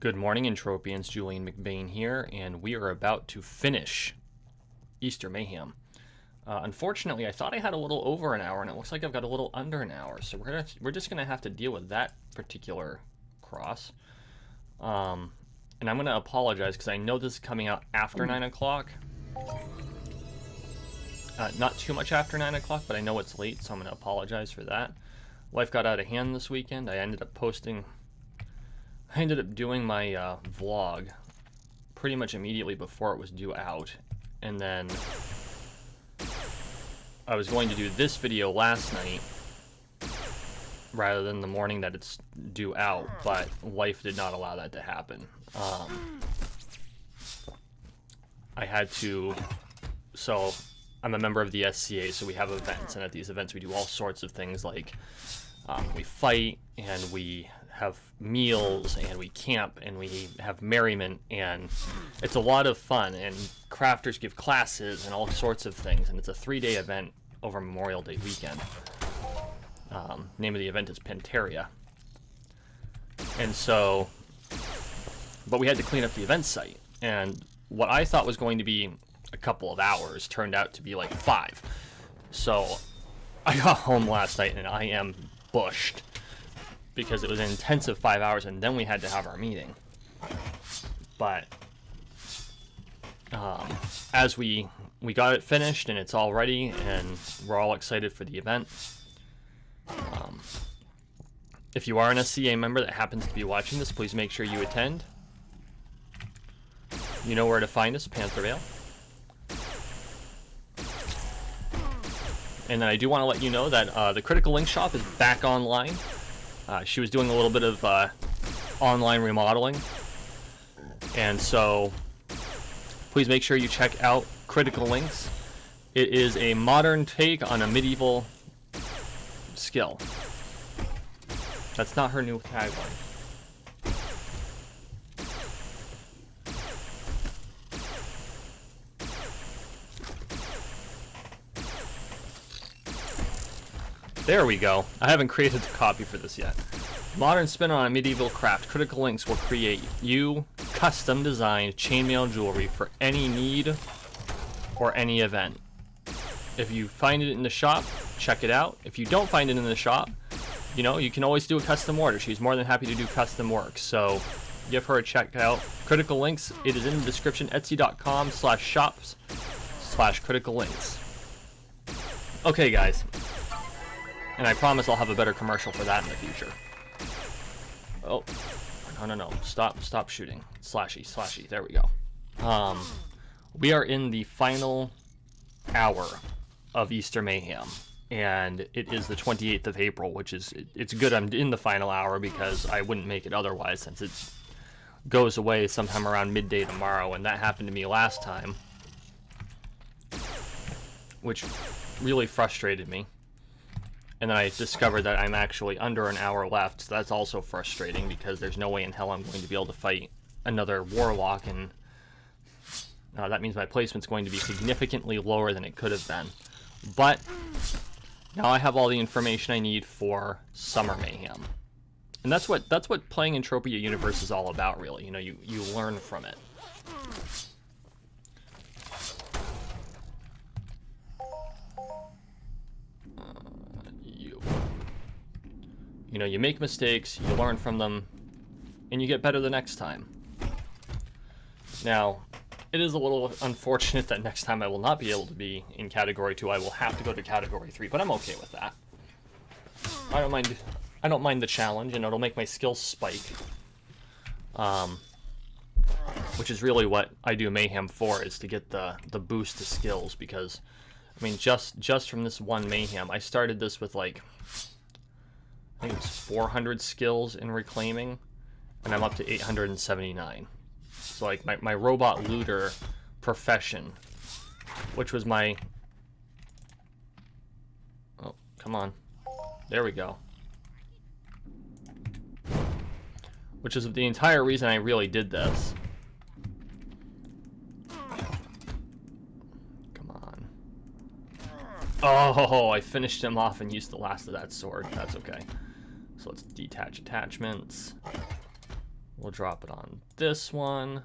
Good morning, Entropians. Julian McBain here, and we are about to finish Easter Mayhem. Unfortunately, I thought I had a little over an hour, and it looks like I've got a little under an hour, so we're just gonna have to deal with that particular cross. And I'm gonna apologize because I know this is coming out after 9 o'clock. Not too much after 9 o'clock, but I know it's late, so I'm gonna apologize for that. Life got out of hand this weekend. I ended up doing my vlog pretty much immediately before it was due out, and then I was going to do this video last night rather than the morning that it's due out, but life did not allow that to happen. I had to, so I'm a member of the SCA, so we have events, and at these events we do all sorts of things like we fight, and we have meals, and we camp, and we have merriment, and it's a lot of fun, and crafters give classes and all sorts of things, and it's a 3-day event over Memorial Day weekend. Name of the event is Entropia. And so, but we had to clean up the event site, and what I thought was going to be a couple of hours turned out to be like 5. So I got home last night and I am bushed because it was an intensive 5 hours, and then we had to have our meeting. But as we got it finished and it's all ready and we're all excited for the event. If you are an SCA member that happens to be watching this, please make sure you attend. You know where to find us, Panthervale. And then I do want to let you know that the Critical Link shop is back online. She was doing a little bit of online remodeling, and so please make sure you check out Critical Links. It is a modern take on a medieval skill. That's not her new tagline. There we go. I haven't created the copy for this yet. Modern spin on a medieval craft. Critical Links will create you custom designed chainmail jewelry for any need or any event. If you find it in the shop, check it out. If you don't find it in the shop, you know, you can always do a custom order. She's more than happy to do custom work. So give her a check out. Critical Links, it is in the description, etsy.com/shops/critical links. Okay, guys. And I promise I'll have a better commercial for that in the future. Oh, no. Stop shooting. Slashy. There we go. We are in the final hour of Easter Mayhem. And it is the 28th of April, which is, it's good I'm in the final hour because I wouldn't make it otherwise, since it goes away sometime around midday tomorrow. And that happened to me last time, which really frustrated me. And then I discovered that I'm actually under an hour left, so that's also frustrating because there's no way in hell I'm going to be able to fight another warlock, and that means my placement's going to be significantly lower than it could have been. But now I have all the information I need for Summer Mayhem. And that's what playing Entropia Universe is all about, really. You know, you learn from it. You know, you make mistakes, you learn from them, and you get better the next time. Now, it is a little unfortunate that next time I will not be able to be in Category 2. I will have to go to Category 3, but I'm okay with that. I don't mind the challenge, and it'll make my skills spike. Which is really what I do Mayhem for, is to get the boost to skills, because, I mean, just from this one Mayhem, I started this with, like, I think it's 400 skills in reclaiming, and I'm up to 879. So like my robot looter profession, which was my, oh, come on, there we go, which is the entire reason I really did this. Come on. Oh, I finished him off and used the last of that sword. That's okay. So let's detach attachments. We'll drop it on this one.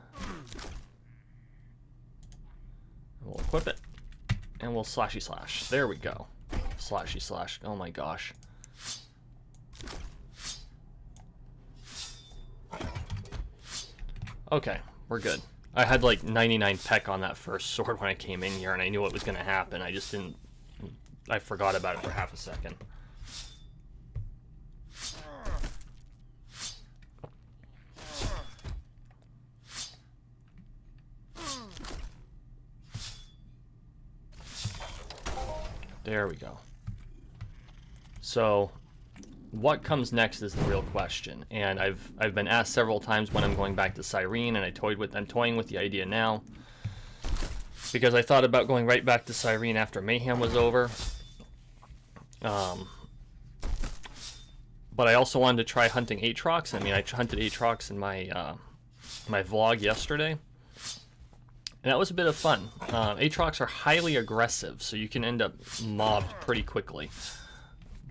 We'll equip it. And we'll slashy slash. There we go. Slashy slash. Oh my gosh. Okay, we're good. I had like 99 peck on that first sword when I came in here, and I knew what was going to happen. I just didn't... I forgot about it for half a second. There we go. So, what comes next is the real question, and I've been asked several times when I'm going back to Cyrene, and I'm toying with the idea now, because I thought about going right back to Cyrene after Mayhem was over. But I also wanted to try hunting Aatrox. I mean, I hunted Aatrox in my my vlog yesterday, and that was a bit of fun. Aatrox are highly aggressive, so you can end up mobbed pretty quickly.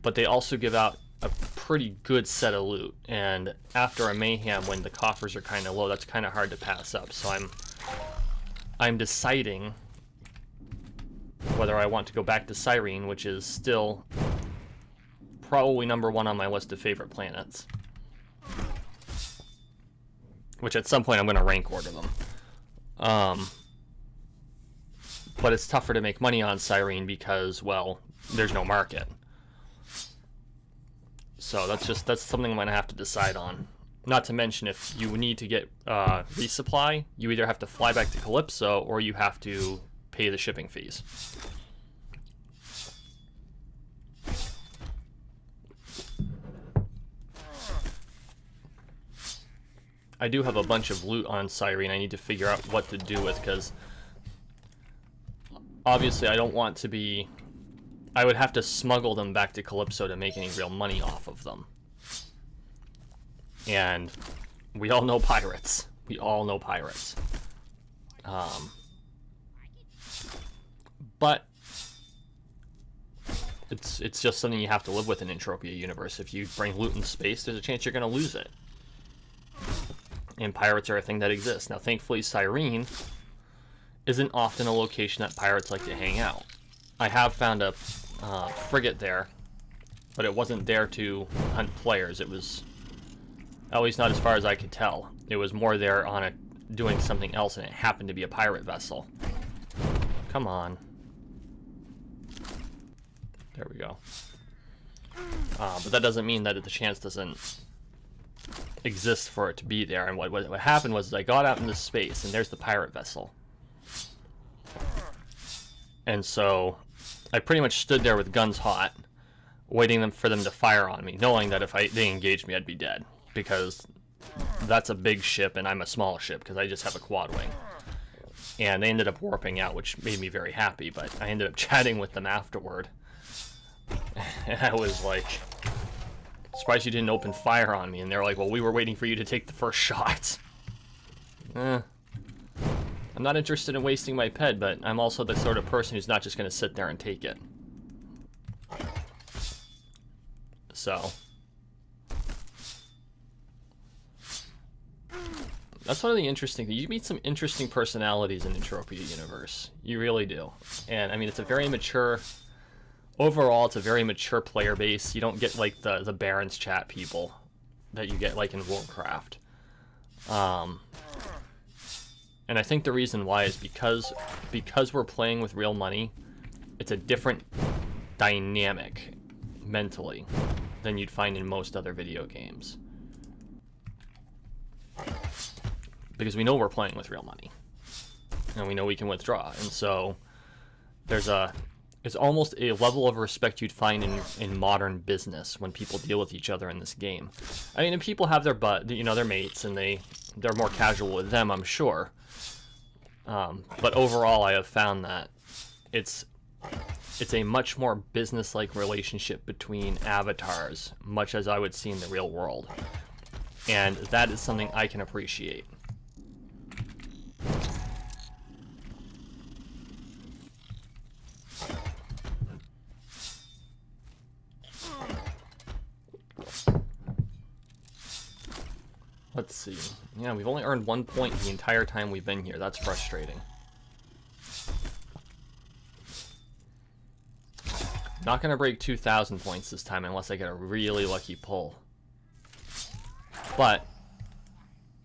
But they also give out a pretty good set of loot, and after a Mayhem, when the coffers are kind of low, that's kind of hard to pass up. So I'm deciding whether I want to go back to Cyrene, which is still probably #1 on my list of favorite planets. Which at some point I'm going to rank order them. But it's tougher to make money on Cyrene because, well, there's no market. So that's something I'm going to have to decide on. Not to mention, if you need to get resupply, you either have to fly back to Calypso or you have to pay the shipping fees. I do have a bunch of loot on Cyrene I need to figure out what to do with, because obviously I don't want to be... I would have to smuggle them back to Calypso to make any real money off of them. And we all know pirates. We all know pirates. But it's just something you have to live with in Entropia universe. If you bring loot in space, there's a chance you're going to lose it. And pirates are a thing that exists. Now, thankfully, Cyrene isn't often a location that pirates like to hang out. I have found a frigate there, but it wasn't there to hunt players. It was, at least not as far as I could tell. It was more there on doing something else, and it happened to be a pirate vessel. Come on. There we go. But that doesn't mean that the chance doesn't exist for it to be there. And what happened was I got out into space, and there's the pirate vessel. And so I pretty much stood there with guns hot, waiting for them to fire on me, knowing that if they engaged me, I'd be dead, because that's a big ship and I'm a small ship because I just have a quad wing. And they ended up warping out, which made me very happy, but I ended up chatting with them afterward. And I was like, surprised you didn't open fire on me. And they're like, well, we were waiting for you to take the first shot. I'm not interested in wasting my ped, but I'm also the sort of person who's not just going to sit there and take it. So that's one of the interesting things. You meet some interesting personalities in Entropia universe. You really do. And I mean, it's a very mature... Overall, it's a very mature player base. You don't get like the Barons chat people that you get like in Warcraft. And I think the reason why is because we're playing with real money, it's a different dynamic mentally than you'd find in most other video games. Because we know we're playing with real money. And we know we can withdraw. And so it's almost a level of respect you'd find in modern business when people deal with each other in this game. I mean, and people have their mates, and they're more casual with them, I'm sure. But overall, I have found that it's a much more business-like relationship between avatars, much as I would see in the real world. And that is something I can appreciate. Let's see. Yeah, we've only earned 1 point the entire time we've been here. That's frustrating. Not going to break 2,000 points this time unless I get a really lucky pull. But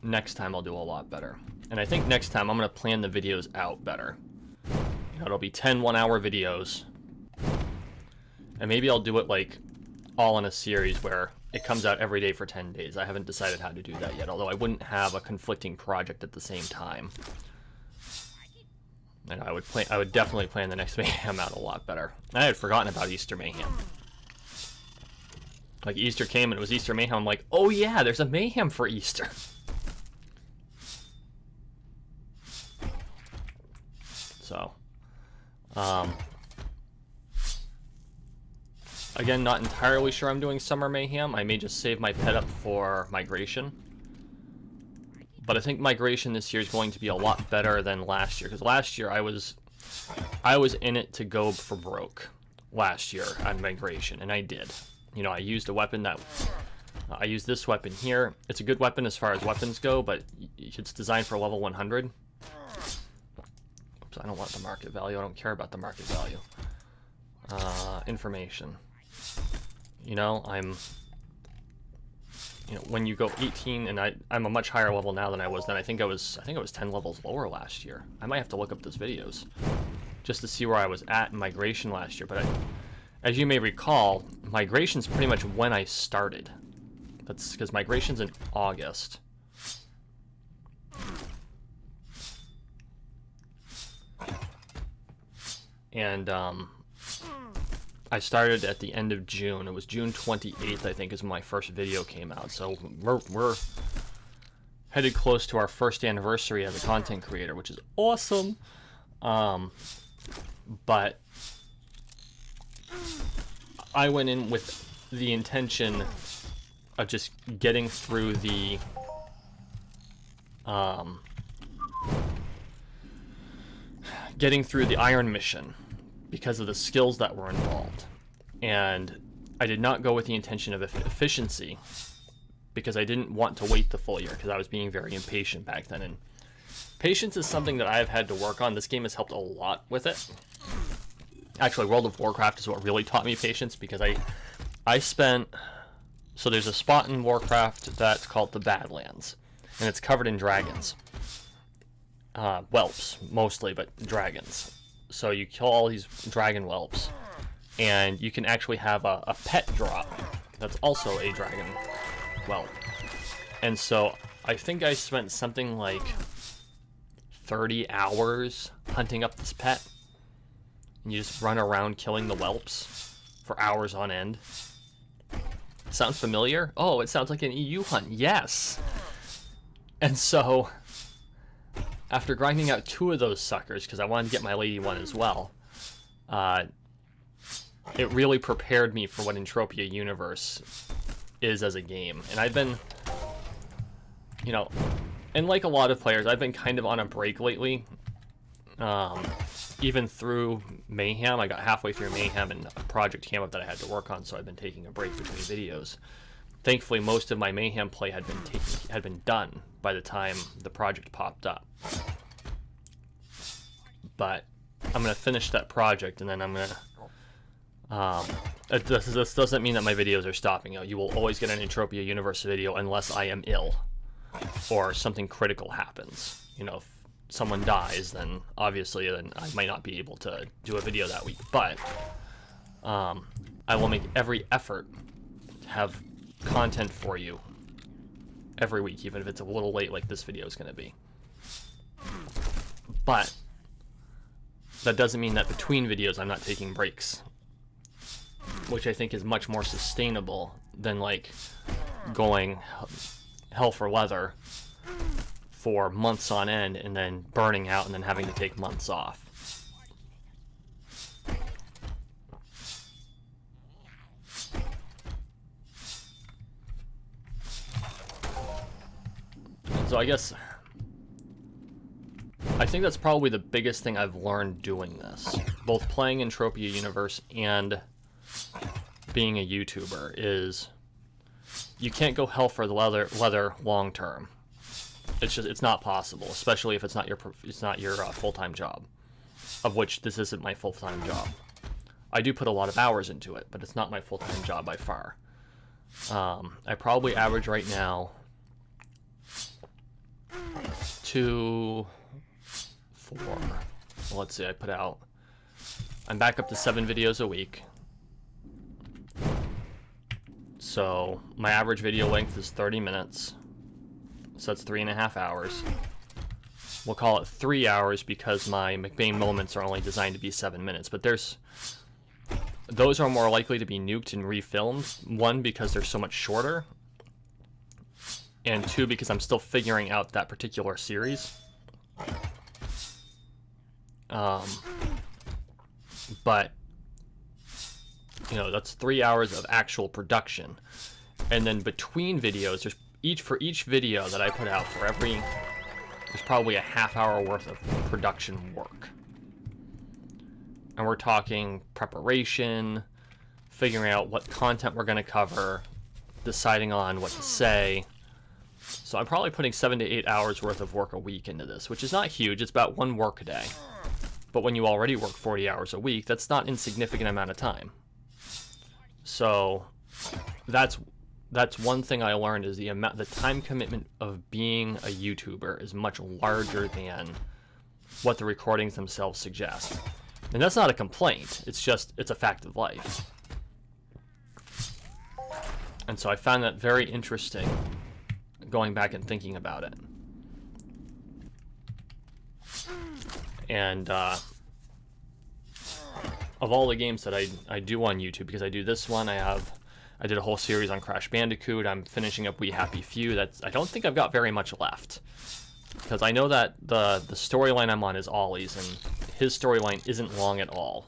next time I'll do a lot better. And I think next time I'm going to plan the videos out better. You know, it'll be 10 one-hour videos. And maybe I'll do it like all in a series where it comes out every day for 10 days. I haven't decided how to do that yet, although I wouldn't have a conflicting project at the same time. And I would definitely plan the next Mayhem out a lot better. I had forgotten about Easter Mayhem. Like, Easter came and it was Easter Mayhem. I'm like, oh yeah, there's a Mayhem for Easter. So, again, not entirely sure I'm doing Summer Mayhem. I may just save my pet up for Migration. But I think Migration this year is going to be a lot better than last year. Because last year I was in it to go for broke last year on Migration. And I did. You know, I used a weapon that... I used this weapon here. It's a good weapon as far as weapons go, but it's designed for level 100. Oops, I don't want the market value. I don't care about the market value. Information. You know, you know, when you go 18, and I'm a much higher level now than I was then. I think I was 10 levels lower last year. I might have to look up those videos just to see where I was at in Migration last year. But as you may recall, Migration's pretty much when I started. That's because Migration's in August. And I started at the end of June. It was June 28th, I think, is when my first video came out. So we're headed close to our first anniversary as a content creator, which is awesome. But I went in with the intention of just getting through the Iron Mission because of the skills that were involved. And I did not go with the intention of efficiency because I didn't want to wait the full year because I was being very impatient back then. And patience is something that I've had to work on. This game has helped a lot with it. Actually, World of Warcraft is what really taught me patience because I spent... So there's a spot in Warcraft that's called the Badlands, and it's covered in dragons. Whelps, mostly, but dragons. So you kill all these dragon whelps, and you can actually have a pet drop that's also a dragon whelp. And so I think I spent something like 30 hours hunting up this pet. And you just run around killing the whelps for hours on end. Sounds familiar? Oh, it sounds like an EU hunt. Yes! And so, after grinding out 2 of those suckers, because I wanted to get my lady one as well, it really prepared me for what Entropia Universe is as a game. And I've been, you know, and like a lot of players, I've been kind of on a break lately. Even through Mayhem, I got halfway through Mayhem and a project came up that I had to work on, so I've been taking a break between videos. Thankfully, most of my Mayhem play had been done by the time the project popped up. But I'm gonna finish that project, and then I'm gonna. This doesn't mean that my videos are stopping. You will always get an Entropia Universe video unless I am ill or something critical happens. You know, if someone dies, then obviously I might not be able to do a video that week. But I will make every effort to have content for you every week, even if it's a little late like this video is going to be. But that doesn't mean that between videos I'm not taking breaks, which I think is much more sustainable than like going hell for leather for months on end and then burning out and then having to take months off. So I think that's probably the biggest thing I've learned doing this, both playing Entropia Universe and being a YouTuber, is you can't go hell for the leather long term. it's not possible, especially if it's not your full-time job, of which this isn't my full-time job. I do put a lot of hours into it, but it's not my full-time job by far. I probably average right now 2, 4. Well, let's see. I'm back up to 7 videos a week. So my average video length is 30 minutes. So that's 3.5 hours. We'll call it 3 hours because my McBain moments are only designed to be 7 minutes. But those are more likely to be nuked and refilmed. 1, because they're so much shorter. And 2, because I'm still figuring out that particular series. But, you know, that's 3 hours of actual production. And then between videos, for each video that I put out, there's probably a half-hour worth of production work. And we're talking preparation, figuring out what content we're going to cover, deciding on what to say. So I'm probably putting 7 to 8 hours worth of work a week into this, which is not huge. It's about 1 work a day. But when you already work 40 hours a week, that's not an insignificant amount of time. So that's one thing I learned, is the time commitment of being a YouTuber is much larger than what the recordings themselves suggest. And that's not a complaint. It's a fact of life. And so I found that very interesting, going back and thinking about it. And of all the games that I do on YouTube, because I do this one, I did a whole series on Crash Bandicoot. I'm finishing up We Happy Few. I don't think I've got very much left, because I know that the storyline I'm on is Ollie's, and his storyline isn't long at all.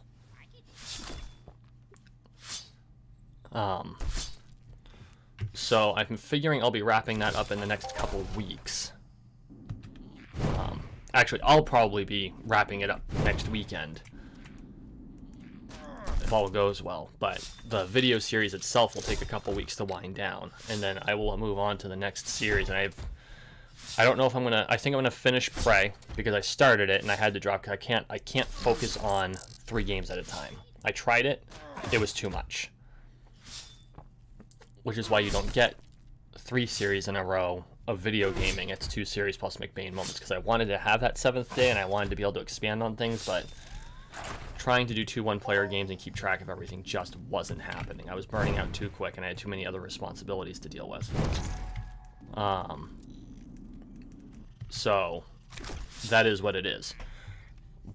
So I'm figuring I'll be wrapping that up in the next couple of weeks. Actually, I'll probably be wrapping it up next weekend, if all goes well. But the video series itself will take a couple weeks to wind down, and then I will move on to the next series. And I don't know if I think I'm gonna finish Prey, because I started it and I had to drop, because I can't focus on 3 games at a time. I tried it, it was too much. Which is why you don't get 3 series in a row of video gaming. It's 2 series plus McBain moments, because I wanted to have that 7th day and I wanted to be able to expand on things, but trying to do 2 one-player games and keep track of everything just wasn't happening. I was burning out too quick, and I had too many other responsibilities to deal with. So that is what it is.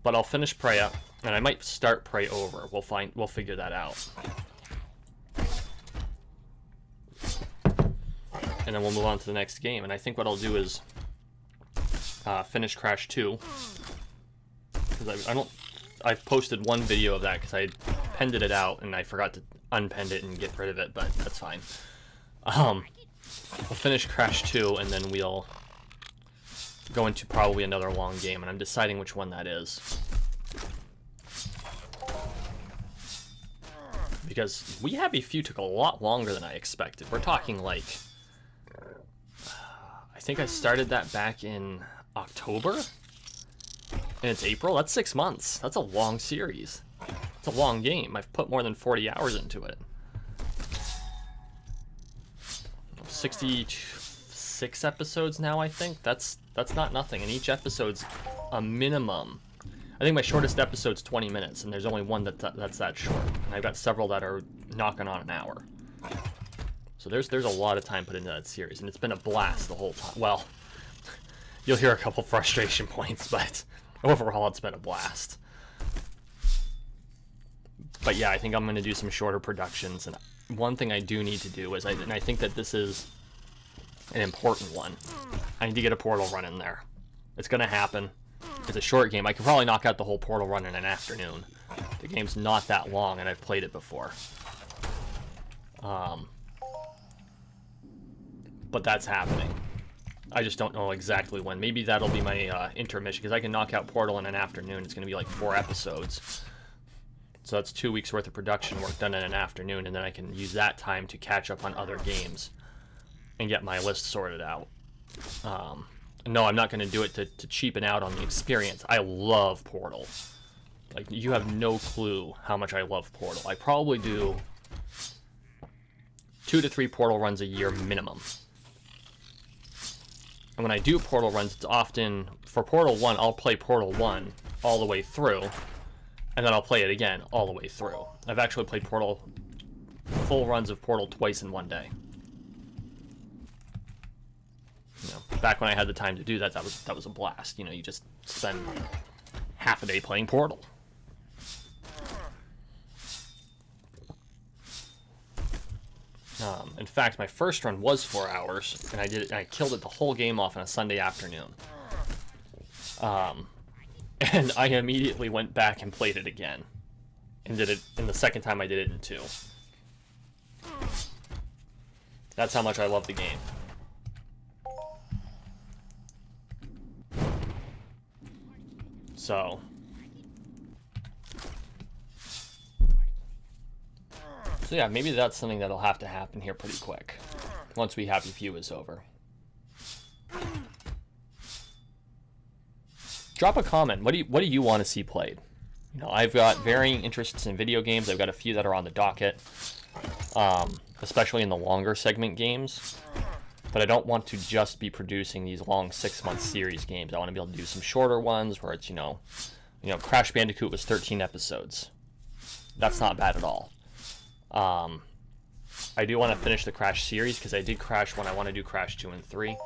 But I'll finish Prey up, and I might start Prey over. We'll figure that out. And then we'll move on to the next game. And I think what I'll do is finish Crash 2. Because I've posted 1 video of that because I penned it out and I forgot to unpend it and get rid of it, but that's fine. We'll finish Crash 2, and then we'll go into probably another long game, and I'm deciding which one that is. Because We Happy Few took a lot longer than I expected. We're talking like, I think I started that back in October, and it's April. That's 6 months. That's a long series. It's a long game. I've put more than 40 hours into it. 66 episodes now, I think. That's not nothing, and each episode's a minimum. I think my shortest episode's 20 minutes, and there's only one that's that short. And I've got several that are knocking on an hour. So there's a lot of time put into that series, and it's been a blast the whole time. Well, you'll hear a couple frustration points, but overall it's been a blast. But yeah, I think I'm going to do some shorter productions, and one thing I do need to do is, and I think that this is an important one, I need to get a Portal run in there. It's going to happen. It's a short game. I could probably knock out the whole Portal run in an afternoon. The game's not that long, and I've played it before. But that's happening. I just don't know exactly when. Maybe that'll be my intermission, because I can knock out Portal in an afternoon. It's going to be like 4 episodes. So that's 2 weeks worth of production work done in an afternoon, and then I can use that time to catch up on other games and get my list sorted out. No, I'm not going to do it to cheapen out on the experience. I love Portal. Like, you have no clue how much I love Portal. I probably do 2 to 3 Portal runs a year minimum. And when I do Portal runs, it's often, for Portal 1, I'll play Portal 1 all the way through, and then I'll play it again all the way through. I've actually played Portal, full runs of Portal twice in one day. You know, back when I had the time to do that, that was a blast. You know, you just spend half a day playing Portal. In fact, my first run was 4 hours, and I killed it the whole game off on a Sunday afternoon. And I immediately went back and played it again, and did it. And the second time I did it in 2. That's how much I love the game. So yeah, maybe that's something that'll have to happen here pretty quick, once We Happy Few is over. Drop a comment. What do you want to see played? You know, I've got varying interests in video games. I've got a few that are on the docket, especially in the longer segment games. But I don't want to just be producing these long 6-month series games. I want to be able to do some shorter ones where it's, you know, Crash Bandicoot was 13 episodes. That's not bad at all. I do want to finish the Crash series because I did Crash 1. I want to do Crash 2 and 3.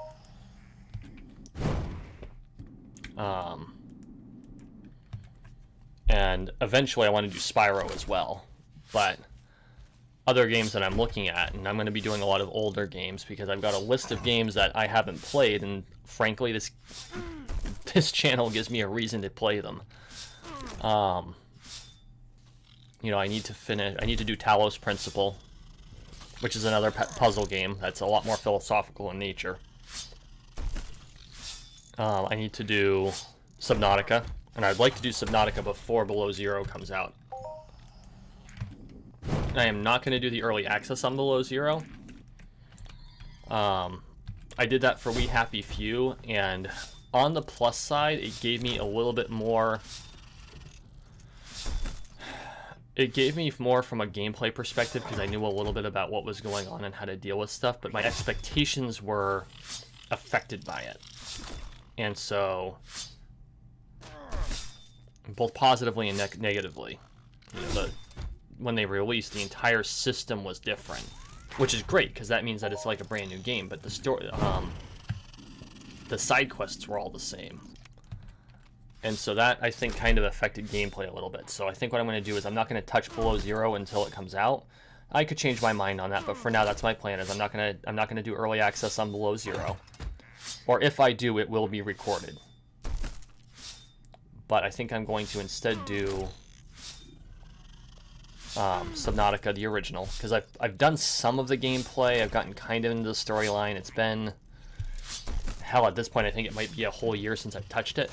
And eventually I want to do Spyro as well. But other games that I'm looking at, and I'm going to be doing a lot of older games because I've got a list of games that I haven't played, and frankly this channel gives me a reason to play them. You know, I need to do Talos Principle, which is another puzzle game that's a lot more philosophical in nature. I need to do Subnautica, and I'd like to do Subnautica before Below Zero comes out. I am not going to do the early access on Below Zero. I did that for We Happy Few, and on the plus side, it gave me a little bit more... It gave me more from a gameplay perspective because I knew a little bit about what was going on and how to deal with stuff, but my expectations were affected by it. And so, both positively and negatively, you know, when they released, the entire system was different, which is great because that means that it's like a brand new game. But the story, the side quests were all the same, and so that I think kind of affected gameplay a little bit. So I think what I'm going to do is I'm not going to touch Below Zero until it comes out. I could change my mind on that, but for now, that's my plan. Is I'm not gonna do early access on Below Zero. Or if I do, it will be recorded. But I think I'm going to instead do Subnautica, the original, because I've done some of the gameplay. I've gotten kind of into the storyline. It's been, hell, at this point, I think it might be a whole year since I've touched it.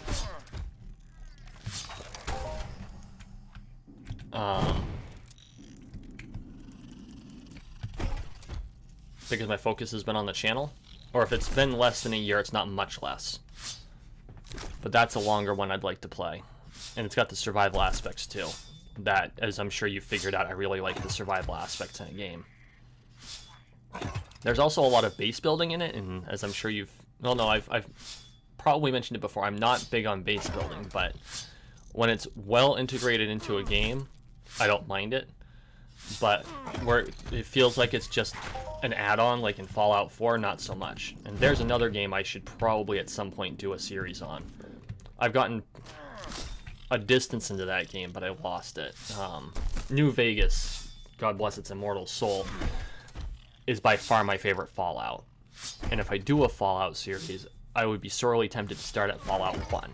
Because my focus has been on the channel. Or if it's been less than a year, it's not much less. But that's a longer one I'd like to play. And it's got the survival aspects too. That, as I'm sure you've figured out, I really like the survival aspects in a game. There's also a lot of base building in it, and as I'm sure you've... Well, no, I've probably mentioned it before. I'm not big on base building, but when it's well integrated into a game, I don't mind it. But where it feels like it's just an add-on, like in Fallout 4, not so much. And there's another game I should probably at some point do a series on. I've gotten a distance into that game, but I lost it. New Vegas, God bless its immortal soul, is by far my favorite Fallout. And if I do a Fallout series, I would be sorely tempted to start at Fallout 1.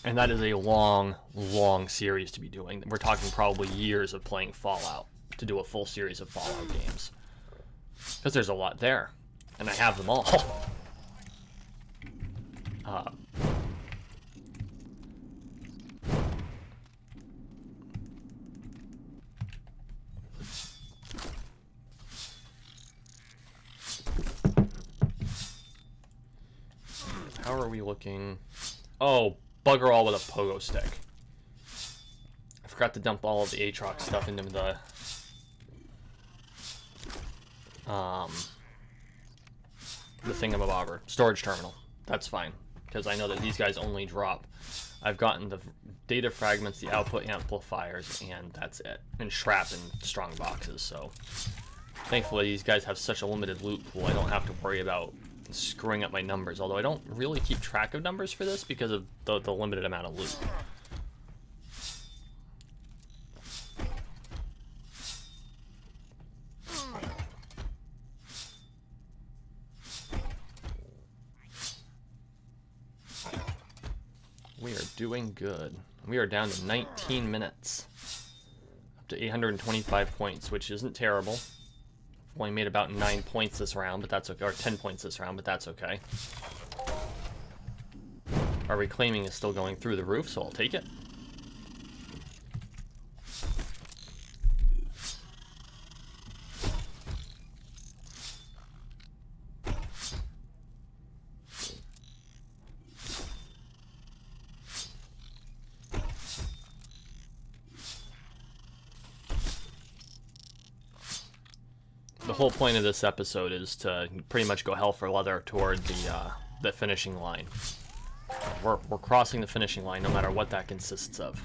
And that is a long, long series to be doing. We're talking probably years of playing Fallout to do a full series of Fallout games. Because there's a lot there. And I have them all. how are we looking? Oh, bugger all with a pogo stick. I forgot to dump all of the Aatrox stuff into the thingamabobber storage terminal. That's fine, because I know that these guys only drop. I've gotten the data fragments, the output amplifiers, and that's it. And Shrap and strong boxes, so thankfully these guys have such a limited loot pool, I don't have to worry about screwing up my numbers, although I don't really keep track of numbers for this because of the limited amount of loot. We are doing good. We are down to 19 minutes. Up to 825 points, which isn't terrible. I've only made about 9 points this round, but that's okay. Or 10 points this round, but that's okay. Our reclaiming is still going through the roof, so I'll take it. The whole point of this episode is to pretty much go hell for leather toward the finishing line. We're crossing the finishing line no matter what that consists of.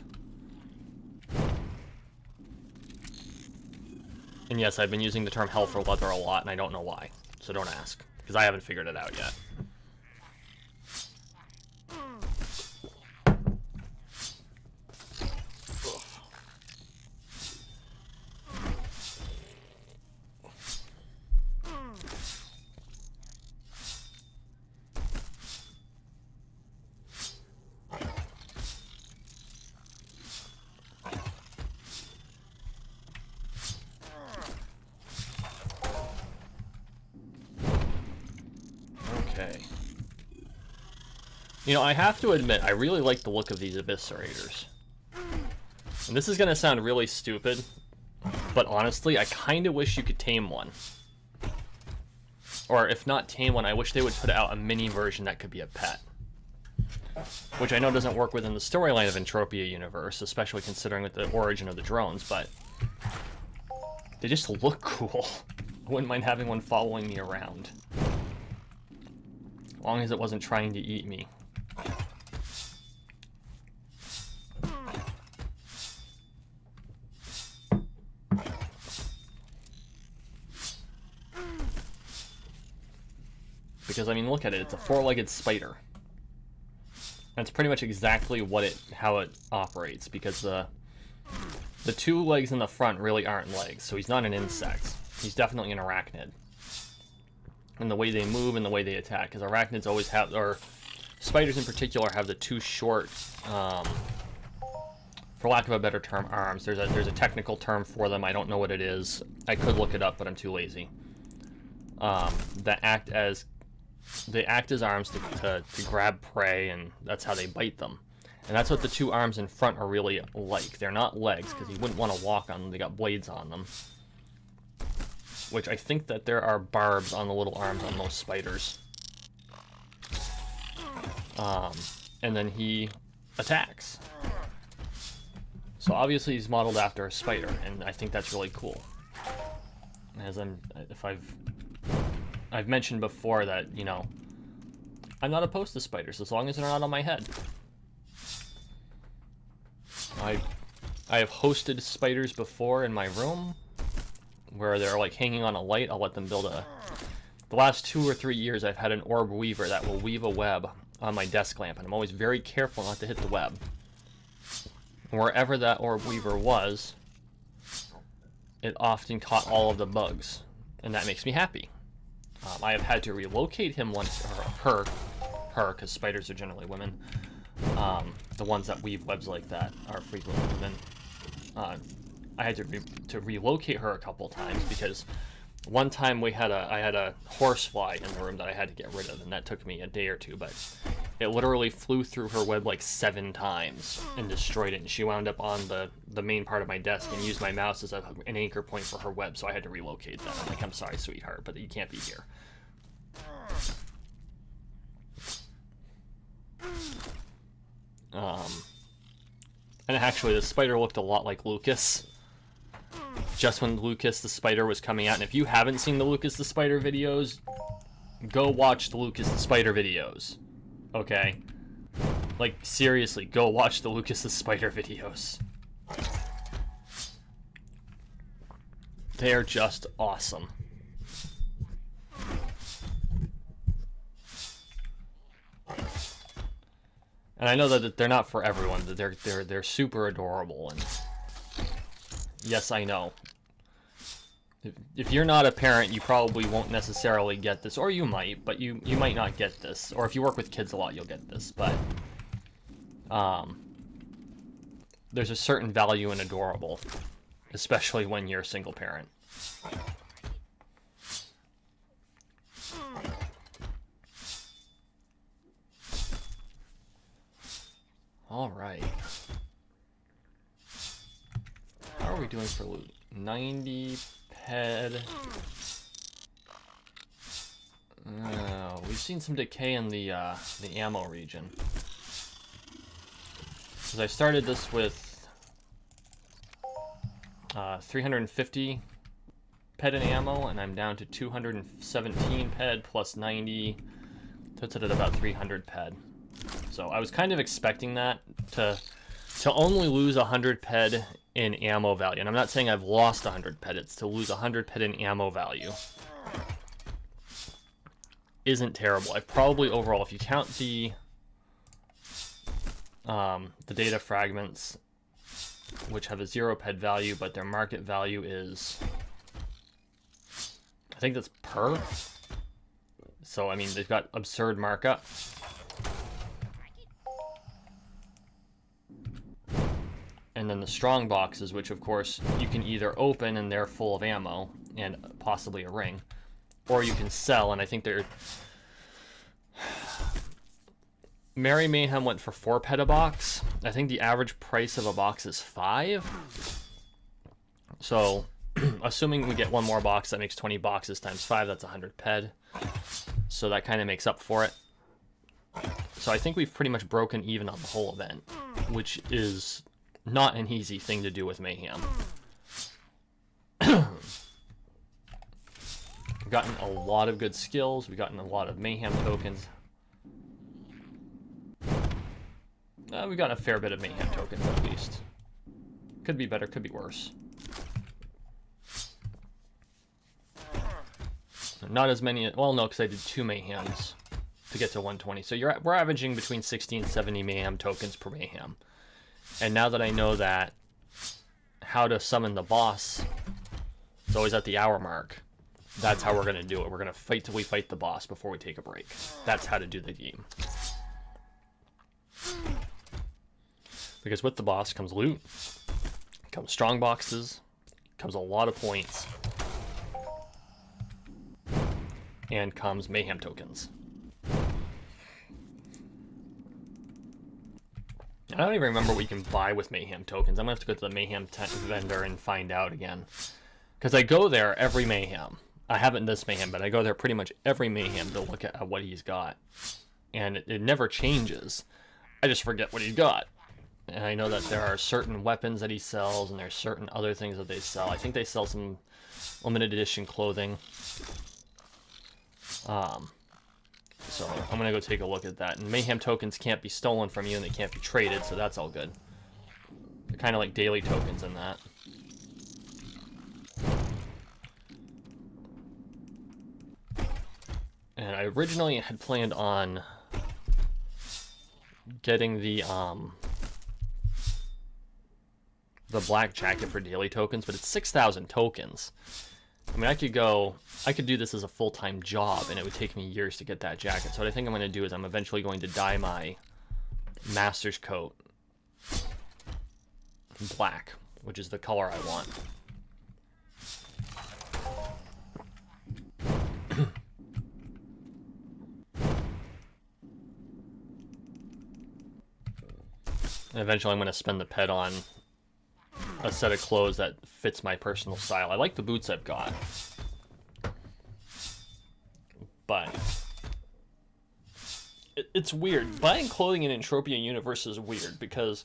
And yes, I've been using the term hell for leather a lot, and I don't know why. So don't ask, because I haven't figured it out yet. You know, I have to admit, I really like the look of these eviscerators. And this is going to sound really stupid, but honestly, I kind of wish you could tame one. Or if not tame one, I wish they would put out a mini version that could be a pet. Which I know doesn't work within the storyline of Entropia universe, especially considering with the origin of the drones, but they just look cool. I wouldn't mind having one following me around. As long as it wasn't trying to eat me. Because, I mean, look at it. It's a four-legged spider. That's pretty much exactly how it operates, because the two legs in the front really aren't legs, so he's not an insect. He's definitely an arachnid. And the way they move and the way they attack, because arachnids always have, or spiders in particular, have the two short, for lack of a better term, arms. There's a technical term for them. I don't know what it is. I could look it up, but I'm too lazy. That they act as arms to grab prey, and that's how they bite them. And that's what the two arms in front are really like. They're not legs, because you wouldn't want to walk on them. They got blades on them. Which I think that there are barbs on the little arms on most spiders. And then he attacks. So obviously he's modeled after a spider, and I think that's really cool. As I've mentioned before that, you know, I'm not opposed to spiders as long as they're not on my head. I have hosted spiders before in my room where they're like hanging on a light. I'll let them build the last 2 or 3 years I've had an orb weaver that will weave a web on my desk lamp, and I'm always very careful not to hit the web. And wherever that orb weaver was, it often caught all of the bugs, and that makes me happy. I have had to relocate him once, or her, because spiders are generally women. The ones that weave webs like that are frequently women. I had to relocate her a couple times because one time I had a horsefly in the room that I had to get rid of, and that took me a day or two, but it literally flew through her web like 7 times and destroyed it, and she wound up on the main part of my desk and used my mouse as an anchor point for her web, so I had to relocate that. I'm like, I'm sorry, sweetheart, but you can't be here. And actually, the spider looked a lot like Lucas. Just when Lucas the Spider was coming out. And if you haven't seen the Lucas the Spider videos, go watch the Lucas the Spider videos. Okay? Like, seriously, go watch the Lucas the Spider videos. They are just awesome. And I know that they're not for everyone. They're super adorable. And yes, I know. If you're not a parent, you probably won't necessarily get this, or you might, but you might not get this. Or if you work with kids a lot, you'll get this. But there's a certain value in adorable, especially when you're a single parent. All right. How are we doing for loot? 90 ped. We've seen some decay in the ammo region. Because I started this with 350 ped in ammo, and I'm down to 217 ped plus 90. Puts it at about 300 ped. So I was kind of expecting that to only lose 100 ped in ammo value. And I'm not saying I've lost 100 ped, it's to lose 100 ped in ammo value. Isn't terrible. I've probably overall, if you count the data fragments, which have a 0 ped value, but their market value is, I think that's per. So I mean, they've got absurd markup. And then the strong boxes, which of course you can either open and they're full of ammo and possibly a ring, or you can sell, and I think they're... Merry Mayhem went for 4 ped a box. I think the average price of a box is 5. So, assuming we get one more box, that makes 20 boxes times 5, that's 100 ped. So that kind of makes up for it. So I think we've pretty much broken even on the whole event, which is not an easy thing to do with Mayhem. We've gotten a lot of good skills. We've gotten a lot of Mayhem tokens. We've gotten a fair bit of Mayhem tokens, at least. Could be better, could be worse. Not as many... Well, no, because I did 2 Mayhems to get to 120. So we're averaging between 60 and 70 Mayhem tokens per Mayhem. And now that I know that how to summon the boss is always at the hour mark, that's how we're going to do it. We're going to fight till we fight the boss before we take a break. That's how to do the game. Because with the boss comes loot, comes strong boxes, comes a lot of points, and comes Mayhem tokens. I don't even remember what you can buy with Mayhem tokens. I'm going to have to go to the Mayhem vendor and find out again. Because I go there every Mayhem. I haven't this Mayhem, but I go there pretty much every Mayhem to look at what he's got. And it never changes. I just forget what he's got. And I know that there are certain weapons that he sells, and there's certain other things that they sell. I think they sell some limited edition clothing. So I'm going to go take a look at that. And Mayhem tokens can't be stolen from you, and they can't be traded, so that's all good. They're kind of like daily tokens in that. And I originally had planned on getting the black jacket for daily tokens, but it's 6,000 tokens. I mean, I could do this as a full-time job, and it would take me years to get that jacket. So what I think I'm going to do is I'm eventually going to dye my master's coat black, which is the color I want. And eventually I'm going to spend the ped on a set of clothes that fits my personal style. I like the boots I've got, but it's weird. Buying clothing in Entropia Universe is weird because,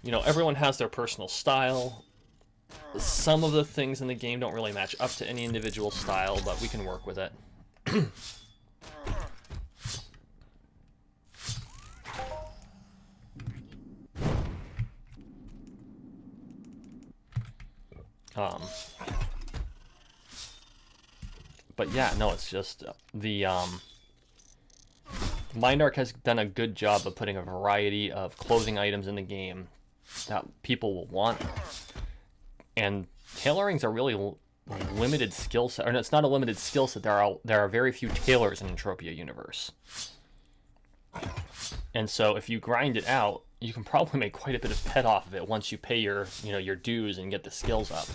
you know, everyone has their personal style. Some of the things in the game don't really match up to any individual style, but we can work with it. But yeah, no, it's just the MindArc has done a good job of putting a variety of clothing items in the game that people will want. And tailoring's a really limited skill set, or no, it's not a limited skill set. There are very few tailors in Entropia Universe, and so if you grind it out, you can probably make quite a bit of pet off of it once you pay your your dues and get the skills up.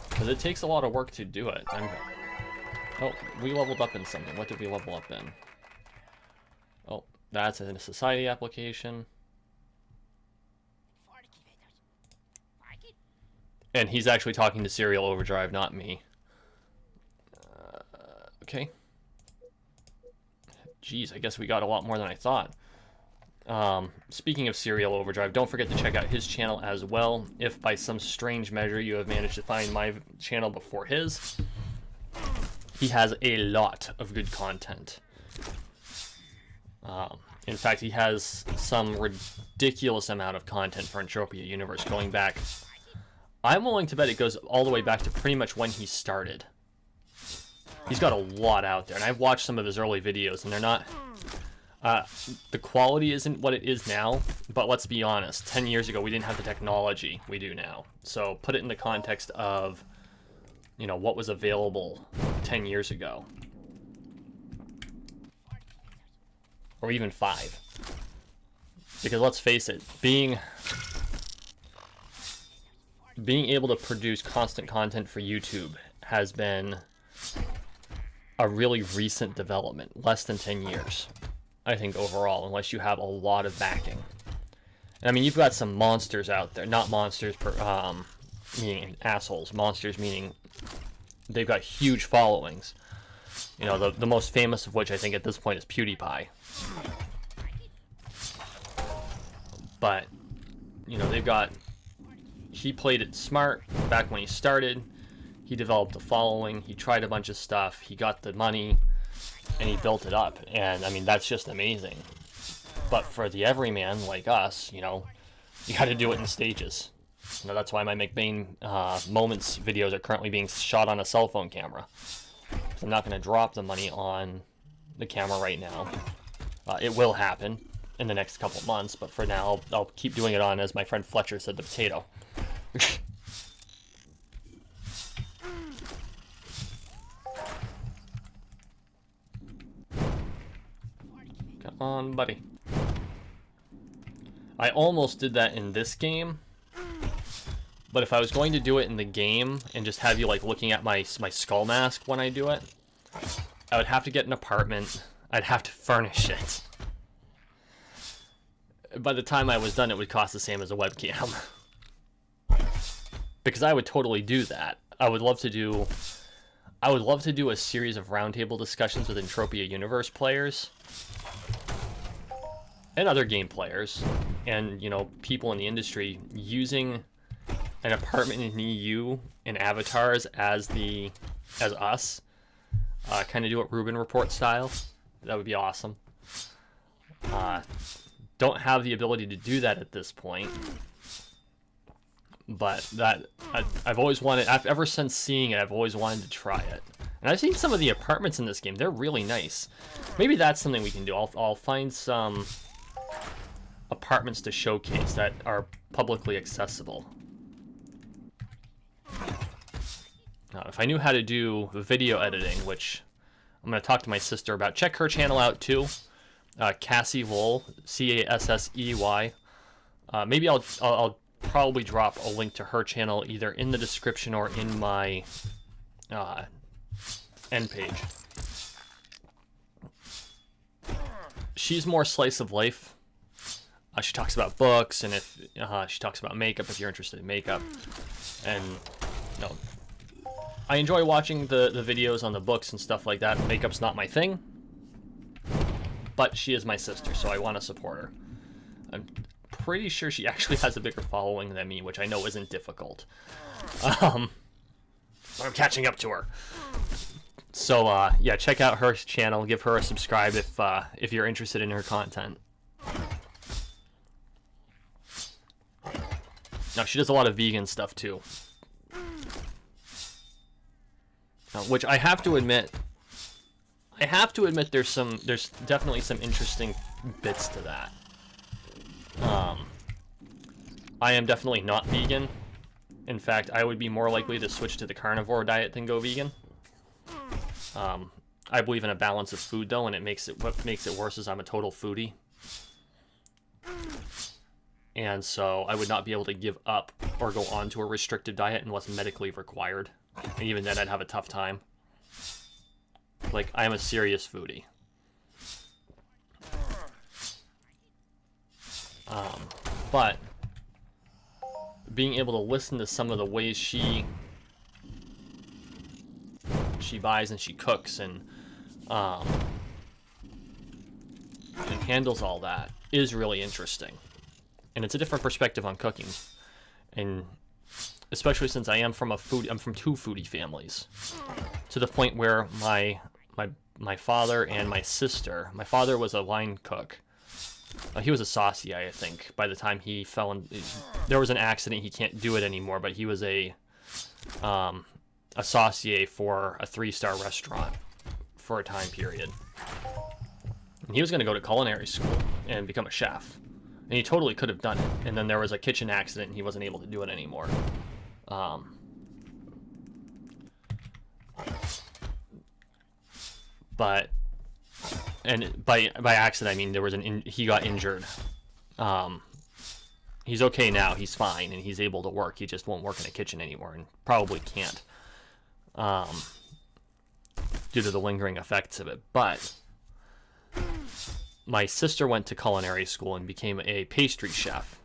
Because it takes a lot of work to do it. Oh, we leveled up in something. What did we level up in? Oh, that's in a society application. And he's actually talking to Serial Overdrive, not me. Okay. Jeez, I guess we got a lot more than I thought. Speaking of Serial Overdrive, don't forget to check out his channel as well. If by some strange measure you have managed to find my channel before his, he has a lot of good content. In fact, he has some ridiculous amount of content for Entropia Universe going back. I'm willing to bet it goes all the way back to pretty much when he started. He's got a lot out there, and I've watched some of his early videos, and they're not... the quality isn't what it is now, but let's be honest, 10 years ago we didn't have the technology we do now. So put it in the context of, what was available 10 years ago. Or even 5. Because let's face it, being able to produce constant content for YouTube has been a really recent development, less than 10 years. I think overall, unless you have a lot of backing. And, I mean, you've got some monsters out there, not monsters meaning assholes, monsters meaning they've got huge followings. The most famous of which I think at this point is PewDiePie. But, he played it smart back when he started. He developed a following, he tried a bunch of stuff, he got the money, and he built it up. And I mean, that's just amazing. But for the everyman like us, you got to do it in stages. That's why my McBain Moments videos are currently being shot on a cell phone camera. I'm not going to drop the money on the camera right now. It will happen in the next couple months, but for now, I'll keep doing it on, as my friend Fletcher said, the potato. Come on, buddy. I almost did that in this game, but if I was going to do it in the game and just have you looking at my skull mask when I do it, I would have to get an apartment. I'd have to furnish it. By the time I was done, it would cost the same as a webcam. Because I would totally do that. I would love to do a series of roundtable discussions with Entropia Universe players and other game players and, people in the industry using an apartment in EU and avatars as us. Kind of do it Rubin Report style. That would be awesome. Don't have the ability to do that at this point. But I've always wanted, ever since seeing it, I've always wanted to try it. And I've seen some of the apartments in this game. They're really nice. Maybe that's something we can do. I'll find some apartments to showcase that are publicly accessible. Now, if I knew how to do video editing, which I'm going to talk to my sister about, check her channel out too. Cassie Wool, Cassey. Maybe I'll probably drop a link to her channel either in the description or in my end page. She's more slice of life. She talks about books, and if she talks about makeup, if you're interested in makeup. And I enjoy watching the videos on the books and stuff like that. Makeup's not my thing, but she is my sister, so I want to support her. I'm pretty sure she actually has a bigger following than me, which I know isn't difficult. But I'm catching up to her. So yeah, check out her channel. Give her a subscribe if you're interested in her content. Now she does a lot of vegan stuff too, which I have to admit. There's definitely some interesting bits to that. I am definitely not vegan. In fact, I would be more likely to switch to the carnivore diet than go vegan. I believe in a balance of food though, and what makes it worse is I'm a total foodie. And so I would not be able to give up or go on to a restricted diet unless medically required. And even then I'd have a tough time. Like, I am a serious foodie. But being able to listen to some of the ways she buys and she cooks and handles all that is really interesting. And it's a different perspective on cooking. And especially since I'm from two foodie families. To the point where my father and my sister, my father was a line cook. He was a saucier, I think, by the time he fell in. There was an accident, he can't do it anymore, but he was a saucier for a 3-star restaurant for a time period. And he was going to go to culinary school and become a chef. And he totally could have done it. And then there was a kitchen accident and he wasn't able to do it anymore. But, and by accident, I mean there was he got injured. He's okay now, he's fine, and he's able to work. He just won't work in a kitchen anymore and probably can't. Due to the lingering effects of it. But my sister went to culinary school and became a pastry chef.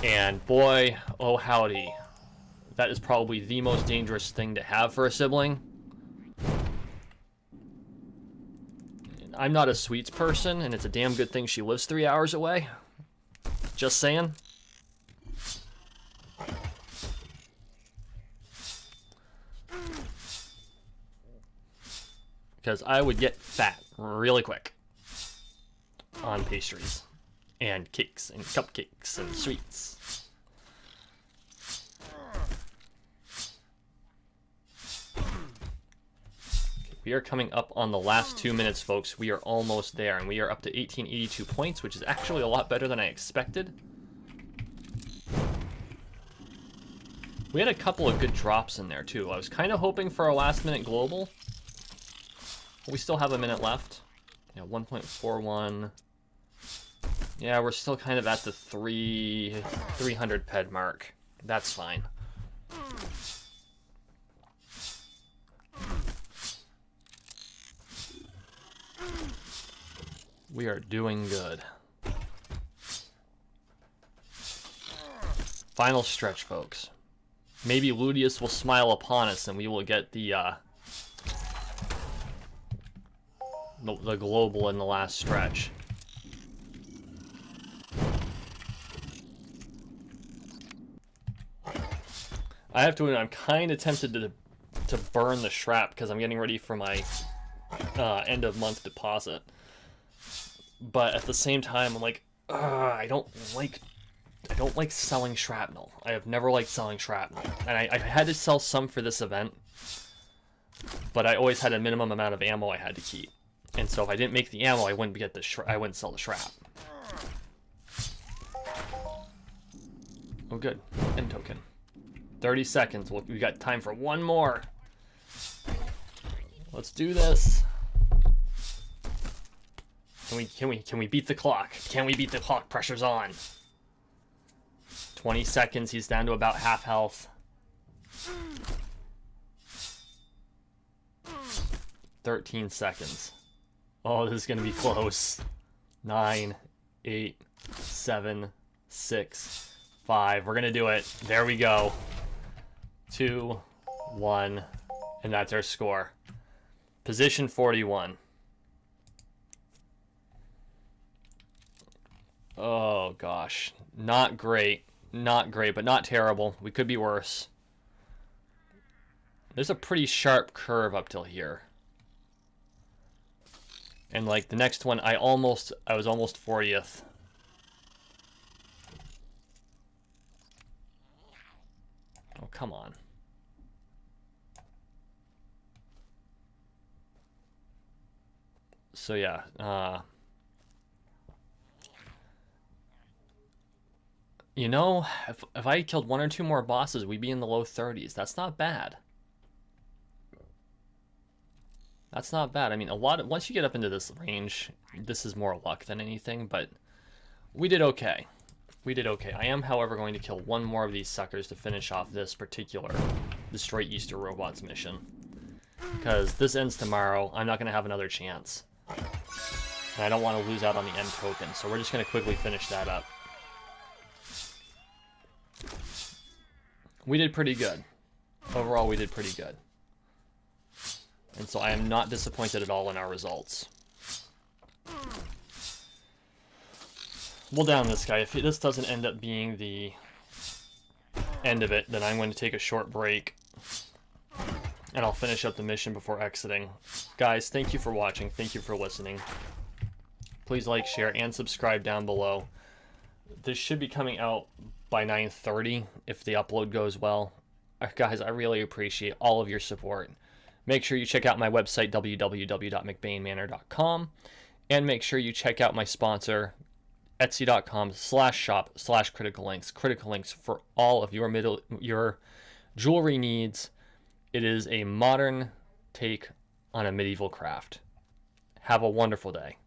And boy, oh howdy, that is probably the most dangerous thing to have for a sibling. I'm not a sweets person, and it's a damn good thing she lives 3 hours away. Just saying. Because I would get fat really quick on pastries and cakes and cupcakes and sweets. We are coming up on the last 2 minutes, folks. We are almost there, and we are up to 1882 points, which is actually a lot better than I expected. We had a couple of good drops in there, too. I was kind of hoping for a last-minute global. We still have a minute left. Yeah, 1.41. Yeah, we're still kind of at the 300 ped mark. That's fine. We are doing good. Final stretch, folks. Maybe Ludius will smile upon us and we will get the global in the last stretch. I have to admit, I'm kind of tempted to burn the Shrap because I'm getting ready for my end of month deposit. But at the same time, I'm like, I don't like selling shrapnel. I have never liked selling shrapnel, and I had to sell some for this event, but I always had a minimum amount of ammo I had to keep, and so if I didn't make the ammo, I wouldn't get I wouldn't sell the shrap. Oh, good. End token. 30 seconds. We got time for one more. Let's do this. Can we beat the clock? Can we beat the clock? Pressure's on. 20 seconds. He's down to about half health. 13 seconds. Oh, this is gonna be close. 9, 8, 7, 6, 5. We're gonna do it. There we go. 2, 1, and that's our score. Position 41. Oh gosh, not great. Not great, but not terrible. We could be worse. There's a pretty sharp curve up till here. And like the next one, I was almost 40th. Oh, come on. So yeah, you know, if I killed 1 or 2 more bosses, we'd be in the low 30s. That's not bad. That's not bad. I mean, once you get up into this range, this is more luck than anything, but we did okay. We did okay. I am, however, going to kill 1 more of these suckers to finish off this particular Destroy Easter Robots mission. Because this ends tomorrow. I'm not going to have another chance. And I don't want to lose out on the end token, so we're just going to quickly finish that up. We did pretty good. Overall, we did pretty good. And so I am not disappointed at all in our results. We'll down this guy. If this doesn't end up being the end of it, then I'm going to take a short break. And I'll finish up the mission before exiting. Guys, thank you for watching. Thank you for listening. Please like, share, and subscribe down below. This should be coming out by 9:30 if the upload goes well. Guys, I really appreciate all of your support. Make sure you check out my website, www.mcbainmanor.com. And make sure you check out my sponsor, etsy.com/shop/critical links. Critical links for all of your jewelry needs. It is a modern take on a medieval craft. Have a wonderful day.